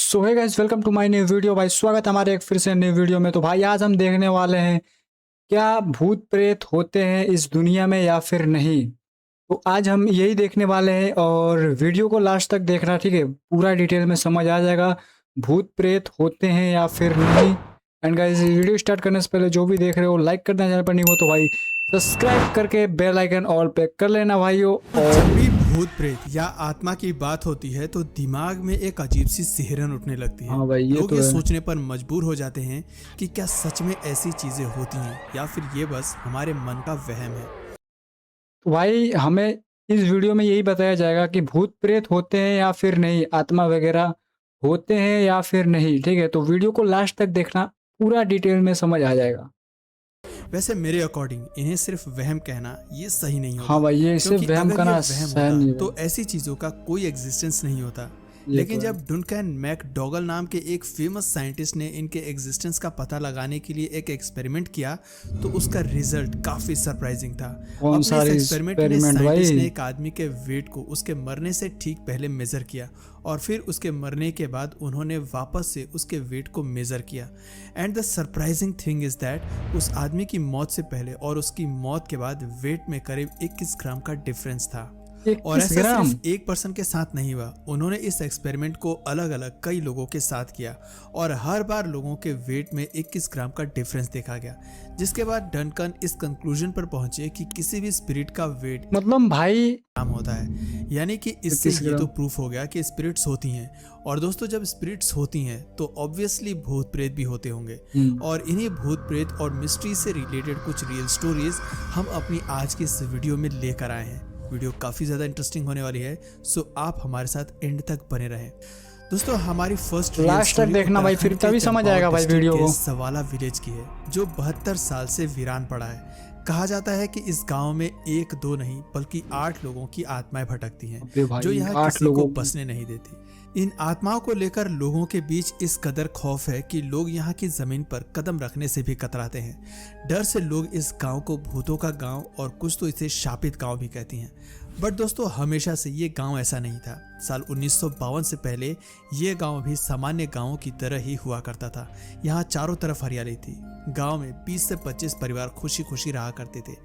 So hey guys, welcome to my new video. भाई स्वागत है हमारे एक फिर से नई वीडियो में। तो भाई आज हम देखने वाले हैं क्या भूत प्रेत होते हैं इस दुनिया में या फिर नहीं। तो आज हम यही देखने वाले हैं और वीडियो को लास्ट तक देखना, ठीक है। पूरा डिटेल में समझ आ जाएगा भूत प्रेत होते हैं या फिर नहीं। एंड गाइस वीडियो स्टार्ट करने से पहले जो भी देख रहे हो लाइक कर देना, चैनल पर नहीं हो तो भाई सब्सक्राइब करके बेल आइकन ऑल पे कर लेना भाइयों। जब भी भूत प्रेत या आत्मा की बात होती है तो दिमाग में एक अजीब सी सिहरन उठने लगती है। हाँ भाई, ये लोग तो ये है। सोचने पर मजबूर हो जाते हैं कि क्या सच में ऐसी चीजें होती हैं या फिर ये बस हमारे मन का वहम है। तो भाई हमें इस वीडियो में यही बताया जाएगा कि भूत प्रेत होते हैं या फिर नहीं, आत्मा वगैरह होते हैं या फिर नहीं, ठीक है। तो वीडियो को लास्ट तक देखना, पूरा डिटेल में समझ आ जाएगा। वैसे मेरे अकॉर्डिंग इन्हें सिर्फ वहम कहना ये सही नहीं हाँ होगा, भाई, ये इसे क्योंकि वहम अगर ये करना वहम सहन होता नहीं तो भाई। ऐसी चीजों का कोई एग्जिस्टेंस नहीं होता। ये लेकिन तो है। जब डुनकैन मैकडॉगल नाम के एक फेमस साइंटिस्ट ने इनके एग्जिस्टेंस का पता लगाने के लिए एक एक्सपेरिमेंट किया तो उसका रिजल्ट काफी सरप्राइजिंग था। कौन अपने सा इस एक्सपेरिमेंट में एक्सपेरिमेंट साइंटिस्ट ने भाई? एक आदमी के वेट को उसके मरने से ठीक पहले मेजर किया और फिर उसके मरने के बाद उन्होंने वापस से उसके वेट को मेजर किया। And the surprising thing is that उस आदमी की मौत से पहले और उसकी मौत के बाद वेट में करीब 21 ग्राम का डिफरेंस था। और 21 ऐसा ग्राम? सिर्फ एक पर्सन के साथ नहीं हुआ, उन्होंने इस एक्सपेरिमेंट को अलग अलग कई लोगों के साथ किया और हर बार लोगों के वेट में 21 ग्राम का डिफरेंस देखा गया, जिसके बाद डनकन इस कंक्लूजन पर पहुंचे कि किसी भी स्पिरिट का वेट मतलब भाई ग्राम होता है। यानी कि इससे 21 ये ग्राम। तो प्रूफ हो गया कि स्पिरिट्स होती हैं। और दोस्तों, जब स्पिरिट्स होती हैं तो ऑब्वियसली भूत प्रेत भी होते होंगे। और इन्हीं भूत प्रेत और मिस्ट्री से रिलेटेड कुछ रियल स्टोरीज हम अपनी आज की इस वीडियो में लेकर आए हैं। वीडियो काफ़ी ज़्यादा इंटरेस्टिंग होने वाली है, सो आप हमारे साथ एंड तक बने रहें। दोस्तों, हमारी फर्स्ट लास्ट तक देखना भाई, फिर तभी समझ आएगा भाई वीडियो को। सवाला विलेज की है, जो 72 साल से वीरान पड़ा है। कहा जाता है कि इस गांव में एक दो नहीं बल्कि 8 लोगों की आत्माएं भटकती हैं, अबे भाई, जो यहाँ 8 किसी को लोगों बसने नहीं देती। इन आत्माओं को लेकर लोगों के बीच इस कदर खौफ है कि लोग यहाँ की जमीन पर कदम रखने से भी कतराते हैं। डर से लोग इस गांव को भूतों का गांव और कुछ तो इसे शापित गांव भी कहती हैं। बट दोस्तों, हमेशा से ये गांव ऐसा नहीं था। साल 1952 से पहले ये गांव भी सामान्य गांवों की तरह ही हुआ करता था। यहाँ चारों तरफ हरियाली थी। गांव में 20 से 25 परिवार खुशी खुशी रहा करते थे।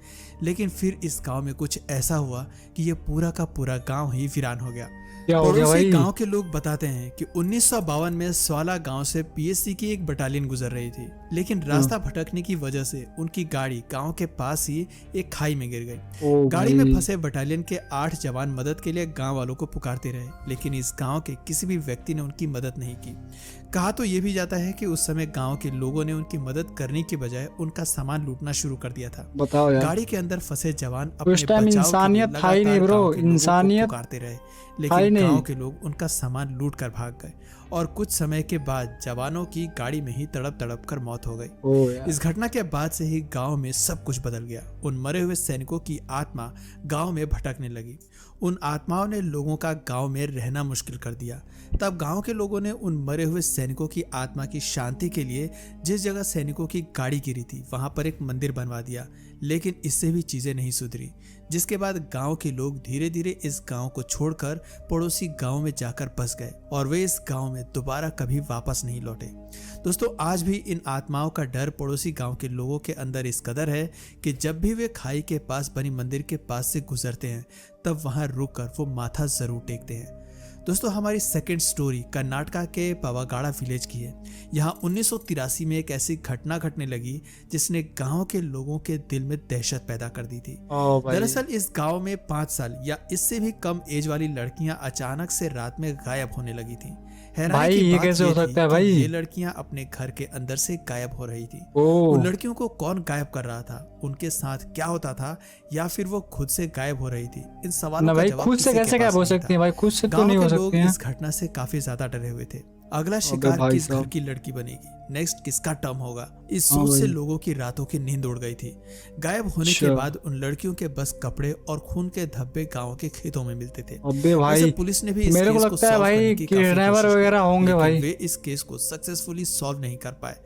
लेकिन फिर इस गांव में कुछ ऐसा हुआ कि ये पूरा का पूरा गांव ही वीरान हो गया। क्या हो गया पड़ोसी भाई? गांव के लोग बताते हैं कि 1952 में स्वाला गांव से पीएससी की एक बटालियन गुजर रही थी, लेकिन रास्ता भटकने की वजह से उनकी गाड़ी गांव के पास ही एक खाई में गिर गई। ओ गाड़ी भाई। में फंसे बटालियन के 8 जवान मदद के लिए गांव वालों को पुकारते रहे, लेकिन इस गांव के किसी भी व्यक्ति ने उनकी मदद नहीं की। कहा तो ये भी जाता है कि उस समय गांव के लोगों ने उनकी मदद करने के बजाय उनका सामान लूटना शुरू कर दिया था। बताओ यार, गाड़ी के अंदर फंसे जवान उस अपने टाइम बचाव के लिए इंसानियत था ही नहीं लगातार ब्रो, गांव के लोगों को इंसानियत पुकारते रहे, था ही लेकिन नहीं। गांव के लोग उनका सामान लूट कर भाग गए और कुछ समय के बाद जवानों की गाड़ी में ही तड़प तड़प कर मौत हो गई। ओ यार। इस घटना के बाद से ही गांव में सब कुछ बदल गया। उन मरे हुए सैनिकों की आत्मा गांव में भटकने लगी। उन आत्माओं ने लोगों का गांव में रहना मुश्किल कर दिया। तब गांव के लोगों ने उन मरे हुए सैनिकों की आत्मा की शांति के लिए जिस जगह सैनिकों की गाड़ी गिरी थी वहां पर एक मंदिर बनवा दिया। लेकिन इससे भी चीजें नहीं सुधरी, जिसके बाद गांव के लोग धीरे धीरे इस गांव को छोड़कर पड़ोसी गांव में जाकर बस गए और वे इस गांव में दोबारा कभी वापस नहीं लौटे। दोस्तों, आज भी इन आत्माओं का डर पड़ोसी गांव के लोगों के अंदर इस कदर है कि जब भी वे खाई के पास बनी मंदिर के पास से गुजरते हैं तब वहां रुककर वो माथा जरूर टेकते हैं। दोस्तों, हमारी सेकंड स्टोरी कर्नाटका के पवागाड़ा विलेज की है। यहाँ 1983 में एक ऐसी घटना घटने लगी जिसने गांव के लोगों के दिल में दहशत पैदा कर दी थी। ओ भाई। दरअसल इस गांव में 5 साल या इससे भी कम एज वाली लड़कियां अचानक से रात में गायब होने लगी थीं। हैरानी भाई, की ये बात कैसे हो थी सकता है कि भाई? ये लड़कियां अपने घर के अंदर से गायब हो रही थी। ओ उन लड़कियों को कौन गायब कर रहा था, उनके साथ क्या होता था, या फिर वो खुद से गायब हो रही थी, इन सवालों ना का भाई, जवाब खुद से किसी के कैसे पास गायब हो नहीं सकती था। है भाई? खुद से तो गांव नहीं के हो लोग सकती हैं। इस घटना से काफी ज्यादा डरे हुए थे। अगला अबे शिकार भाई किस घर साहब। की लड़की बनेगी, नेक्स्ट किसका टर्म होगा, इस हाँ सोच से भाई। लोगों की रातों की नींद उड़ गई थी। गायब होने के अच्छा। बाद उन लड़कियों के बस कपड़े और खून के धब्बे गांव के खेतों में मिलते थे। अबे वैसे भाई, पुलिस ने भी इस मेरे को केस को लगता है सॉल्व करने भाई की काफी किडनैपर कोशिश की, वगैरह होंगे लेकिन भाई। वे इस केस को सक्सेसफुली सॉल्व नहीं कर पाए।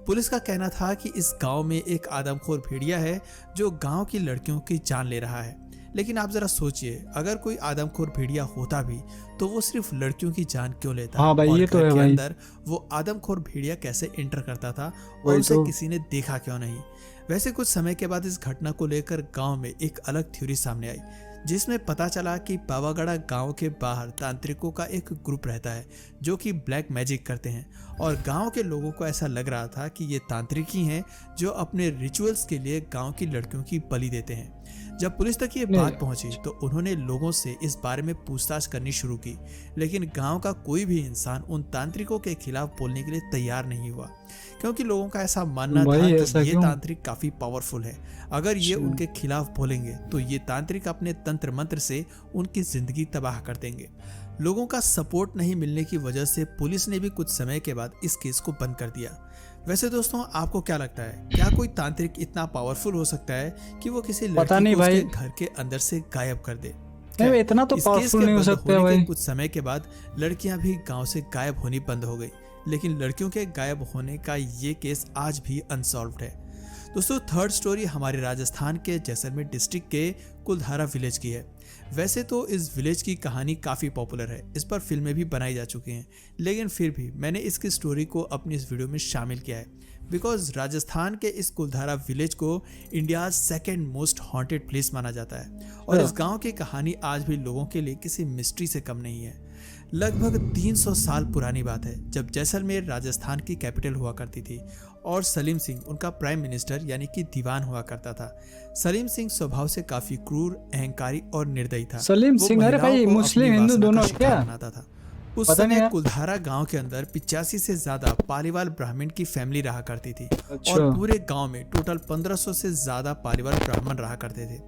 पुलिस का कहना था कि इस गांव में एक आदमखोर भेड़िया है जो गांव की लड़कियों की जान ले रहा है। लेकिन आप जरा सोचिए, अगर कोई आदमखोर भेड़िया होता भी तो वो सिर्फ लड़कियों की जान क्यों लेता, हाँ भाई, और ये तो घर है के भाई। अंदर वो आदमखोर भेड़िया कैसे एंटर करता था और वही उसे तो। किसी ने देखा क्यों नहीं। वैसे कुछ समय के बाद इस घटना को लेकर गांव में एक अलग थ्योरी सामने आई, जिसमें पता चला कि पावागढ़ा गांव के बाहर तांत्रिकों का एक ग्रुप रहता है जो कि ब्लैक मैजिक करते हैं, और गांव के लोगों को ऐसा लग रहा था कि ये तांत्रिक ही हैं जो अपने रिचुअल्स के लिए गांव की लड़कियों की बलि देते हैं। जब पुलिस तक ये बात पहुंची तो उन्होंने लोगों से इस बारे में पूछताछ करनी शुरू की, लेकिन गांव का कोई भी इंसान उन तांत्रिकों के खिलाफ बोलने के लिए तैयार नहीं हुआ, क्योंकि लोगों का ऐसा मानना था भाई कि ऐसा ये क्यों? तांत्रिक काफी पावरफुल है, अगर ये अच्छा। उनके खिलाफ बोलेंगे तो ये तांत्रिक अपने तंत्र मंत्र से उनकी जिंदगी तबाह कर देंगे। लोगों का सपोर्ट नहीं मिलने की वजह से पुलिस ने भी कुछ समय के बाद इस केस को बंद कर दिया। वैसे दोस्तों, आपको क्या लगता है, क्या कोई तांत्रिक इतना पावरफुल हो सकता है कि वो किसी पता लड़की नहीं को उसके भाई। घर के अंदर से गायब कर दे? नहीं भाई, इतना तो इस केस पावरफुल के नहीं हो बंद सकता होने भाई। के कुछ समय के बाद लड़कियां भी गांव से गायब होनी बंद हो गई, लेकिन लड़कियों के गायब होने का ये केस आज भी अनसॉल्व्ड है। दोस्तों, थर्ड स्टोरी हमारे राजस्थान के जैसलमेर डिस्ट्रिक्ट के कुलधारा विलेज की है। वैसे तो इस विलेज की कहानी काफ़ी पॉपुलर है, इस पर फिल्में भी बनाई जा चुकी हैं, लेकिन फिर भी मैंने इसकी स्टोरी को अपनी इस वीडियो में शामिल किया है बिकॉज राजस्थान के इस कुलधारा विलेज को India second most haunted place माना जाता है, और इस गांव की कहानी आज भी लोगों के लिए किसी मिस्ट्री से कम नहीं है। लगभग 300 साल पुरानी बात है, जब जैसलमेर राजस्थान की कैपिटल हुआ करती थी और सलीम सिंह उनका प्राइम मिनिस्टर यानी कि दीवान हुआ करता था। सलीम सिंह स्वभाव से काफी क्रूर, अहंकारी और निर्दयी था। सलीम वो सिंह, अरे महिलाओं भाई को मुस्लिम अपनी हिंदू वासना का दोनों शिकार क्या? बनाता था। उस पता नहीं समय यार। कुलधारा गांव के अंदर 85 से ज्यादा पालीवाल ब्राह्मण की फैमिली रहा करती थी, अच्छा। और पूरे गांव में टोटल 1500 से ज्यादा पालीवाल ब्राह्मण रहा करते थे।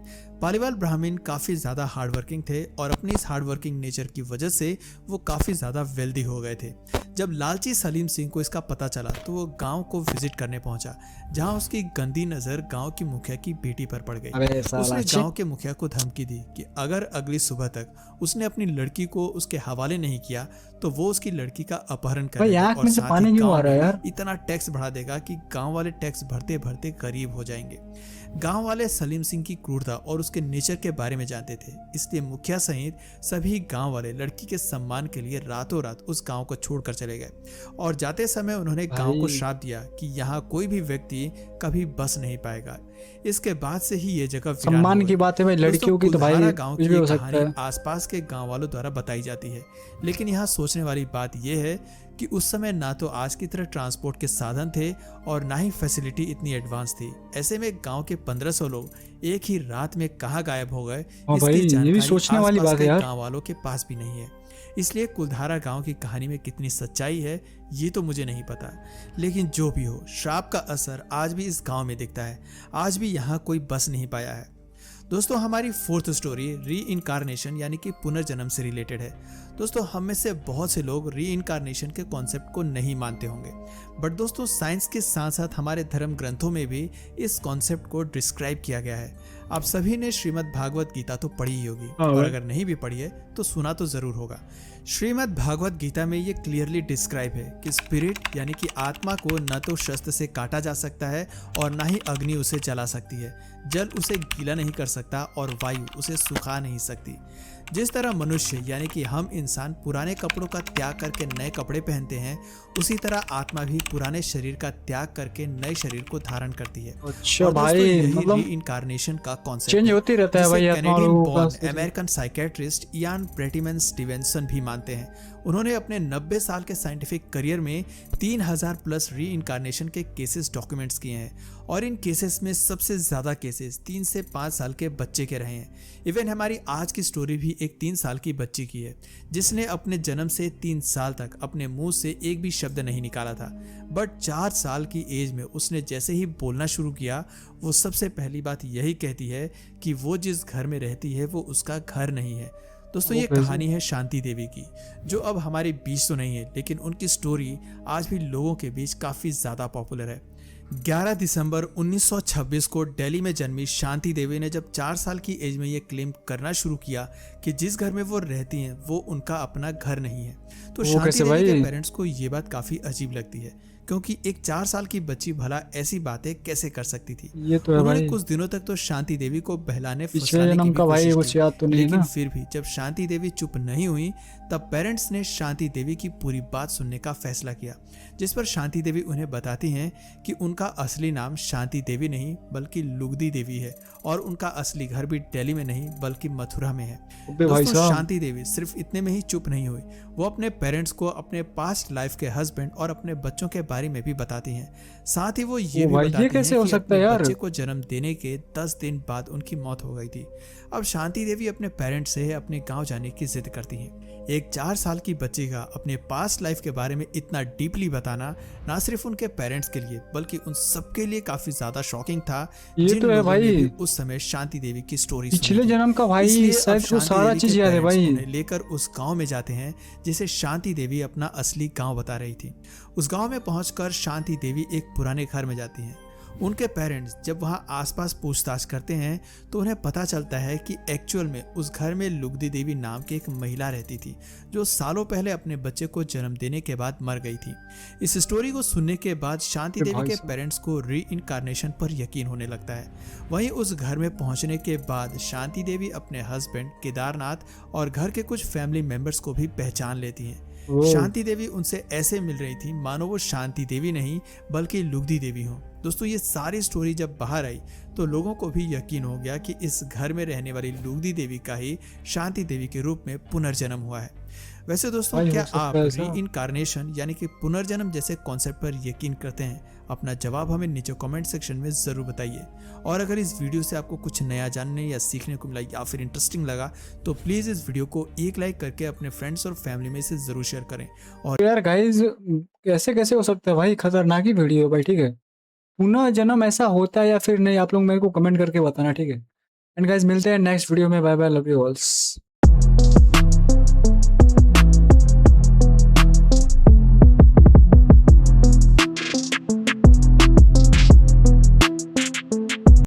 पालीवाल ब्राह्मण काफी ज्यादा हार्डवर्किंग थे, और अपनी इस हार्डवर्किंग नेचर की वजह से वो काफी ज्यादा वेल्दी हो गए थे। जब लालची सलीम सिंह को इसका पता चला तो वो गांव को विजिट करने पहुंचा, जहां उसकी गंदी नजर गांव की मुखिया की बेटी पर पड़ गई। अबे साला, उसने छी। गांव के मुखिया को धमकी दी कि अगर अगली सुबह तक उसने अपनी लड़की को उसके हवाले नहीं किया तो वो उसकी लड़की का अपहरण भाई करेगा, आंख और में से साथ पानी ही क्यों आ गांव रहा है में यार? इतना टैक्स बढ़ा देगा कि गांव वाले टैक्स भरते भरते गरीब हो जाएंगे। गांव वाले सलीम सिंह की क्रूरता और उसके नेचर के बारे में जानते थे, इसलिए मुखिया सहित सभी गांव वाले लड़की के सम्मान के लिए रातों रात उस गांव को छोड़कर चले गए, और जाते समय उन्होंने गांव को भाई। श्राप दिया कि यहाँ कोई भी व्यक्ति कभी बस नहीं पाएगा। इसके बाद से ही ये जगह वीरान सम्मान हो की गई। बात है भाई, दोस्तों, लड़कियों की तो भाई कुलधारा गांव कुछ की भी ये हो सकता कहानी है। आसपास के गांव वालों द्वारा बताई जाती है, लेकिन यहाँ सोचने वाली बात यह है कि उस समय ना तो आज की तरह ट्रांसपोर्ट के साधन थे और ना ही फैसिलिटी इतनी एडवांस थी। ऐसे में गांव के 1500 लोग एक ही रात में कहाँ गायब हो गए, हाँ भाई, इसकी ये भी जानकारी सोचने वाली आसपास बात है के यार। गांव वालों के पास भी नहीं है। इसलिए कुलधारा गांव की कहानी में कितनी सच्चाई है ये तो मुझे नहीं पता, लेकिन जो भी हो, श्राप का असर आज भी इस गांव में दिखता है। आज भी यहाँ कोई बस नहीं पाया है। दोस्तों, हमारी फोर्थ स्टोरी री इनकारनेशन यानी कि पुनर्जन्म से रिलेटेड है। दोस्तों, हम में से बहुत से लोग री इनकारनेशन के कॉन्सेप्ट को नहीं मानते होंगे, बट दोस्तों साइंस के साथ साथ हमारे धर्म ग्रंथों में भी इस कॉन्सेप्ट को डिस्क्राइब किया गया है। आप सभी ने श्रीमद् भागवत गीता तो पढ़ी ही होगी, और अगर नहीं भी पढ़ी है तो सुना तो जरूर होगा। श्रीमद् भागवत गीता में ये क्लियरली डिस्क्राइब है कि स्पिरिट यानी कि आत्मा को न तो शस्त्र से काटा जा सकता है और ना ही अग्नि उसे जला सकती है, जल उसे गीला नहीं कर सकता और वायु उसे सुखा नहीं सकती। जिस तरह मनुष्य यानी कि हम इंसान पुराने कपड़ों का त्याग करके नए कपड़े पहनते हैं, उसी तरह आत्मा भी पुराने शरीर का त्याग करके नए शरीर को धारण करती है। अच्छा और दोस्तों, भाई, यही मतलब रीइंकार्नेशन का कॉन्सेप्ट चेंज होती रहता है भाई आत्मा लोगों का। अमेरिकन साइकेट्रिस्ट इयान ब्रेटिमन स्टीवेंसन भी मानते हैं। उन्होंने अपने 90 साल के साइंटिफिक करियर में 3000 प्लस री इनकारनेशन के केसेस डॉक्यूमेंट्स किए हैं, और इन केसेस में सबसे ज्यादा केसेस 3 से 5 साल के बच्चे के रहे हैं। इवन हमारी आज की स्टोरी भी एक 3 साल की बच्ची की है, जिसने अपने जन्म से 3 साल तक अपने मुंह से एक भी शब्द नहीं निकाला था, बट 4 साल की एज में उसने जैसे ही बोलना शुरू किया, वो सबसे पहली बात यही कहती है कि वो जिस घर में रहती है वो उसका घर नहीं है। दोस्तों, ये कहानी है शांति देवी की, जो अब हमारे बीच तो नहीं है, लेकिन उनकी स्टोरी आज भी लोगों के बीच काफी ज्यादा पॉपुलर है। 11 दिसंबर 1926 को दिल्ली में जन्मी शांति देवी ने जब 4 साल की एज में ये क्लेम करना शुरू किया कि जिस घर में वो रहती हैं वो उनका अपना घर नहीं है, तो शांति देवी के पेरेंट्स को ये बात काफी अजीब लगती है, क्योंकि एक 4 साल की बच्ची भला ऐसी बातें कैसे कर सकती थी। ये तो है उन्होंने भाई। कुछ दिनों तक तो शांति देवी को बहलाने पिछले फुसलाने की जन्म भी का भाई कोशिश कुछ की, याद तो नहीं है लेकिन ना। फिर भी जब शांति देवी चुप नहीं हुई तब पेरेंट्स ने शांति देवी की पूरी बात सुनने का फैसला किया, जिस पर शांति देवी उन्हें बताती हैं कि उनका असली नाम शांति देवी नहीं बल्कि लुगदी देवी है और उनका असली घर भी दिल्ली में नहीं बल्कि मथुरा में है। अबे भाई दोस्तों, साहब। शांति देवी सिर्फ इतने में ही चुप नहीं हुई, वो अपने पेरेंट्स को अपने पास्ट लाइफ के हस्बैंड और अपने बच्चों के बारे में भी बताती हैं। साथ ही वो ये ओ भी भाई, ये बताती कैसे हैं हो कि सकता अपने है यार? बच्चे को जन्म देने के 10 दिन बाद उनकी मौत हो गई थी। अब शांति देवी अपने पेरेंट्स से अपने गांव जाने की जिद करती हैं। एक 4 साल की बच्ची का अपने पास्ट लाइफ के बारे में इतना डीपली बताना ना सिर्फ उनके पेरेंट्स के लिए बल्कि उन सबके लिए काफी ज्यादा शॉकिंग था, ये जिन तो है लोगों ने भाई। भी उस समय शांति देवी की स्टोरी सुनी पिछले थी। जन्म का भाई इसलिए अब शायद को शांति सारा देवी के चीज याद है पेरेंट्स भाई। उन्हें लेकर उस गांव में जाते हैं जिसे शांति देवी अपना असली गांव बता रही थी। उस गांव में पहुंचकर शांति देवी एक पुराने घर में जाती हैं। उनके पेरेंट्स जब वहां आसपास पूछताछ करते हैं तो उन्हें पता चलता है कि एक्चुअल में उस घर में लुगदी देवी नाम की एक महिला रहती थी, जो सालों पहले अपने बच्चे को जन्म देने के बाद मर गई थी। इस स्टोरी को सुनने के बाद शांति अरे देवी भाई के साहब। पेरेंट्स को री इनकारनेशन पर यकीन होने लगता है। वहीं उस घर में पहुंचने के बाद शांति देवी अपने हस्बैंड केदारनाथ और घर के कुछ फैमिली मेंबर्स को भी पहचान लेती हैं। ओ, शांति देवी उनसे ऐसे मिल रही थी मानो वो शांति देवी नहीं बल्कि लुगदी देवी हो। दोस्तों, ये सारी स्टोरी जब बाहर आई तो लोगों को भी यकीन हो गया कि इस घर में रहने वाली लुगदी देवी का ही शांति देवी के रूप में पुनर्जन्म हुआ है। वैसे दोस्तों, भाई हो क्या सकता आप है ऐसा? री इनकारनेशन यानी कि पुनर्जन्म जैसे कॉन्सेप्ट पर यकीन करते हैं? अपना जवाब हमें नीचे कमेंट सेक्शन में ज़रूर बताइए। और अगर इस वीडियो से आपको कुछ नया जानने या सीखने को मिला या फिर इंटरेस्टिंग लगा तो प्लीज़ इस वीडियो को एक लाइक करके अपने फ्रेंड्स और फैमिली में इसे ज़रूर शेयर करें। और यार गाइज, कैसे कैसे हो सकता है भाई? खतरनाक ही वीडियो है भाई, ठीक है। पुनः जन्म ऐसा होता है या फिर नहीं, आप लोग मेरे को कमेंट करके बताना, ठीक है। एंड गाइज, मिलते हैं नेक्स्ट वीडियो में। Bye bye, love you ऑल्स।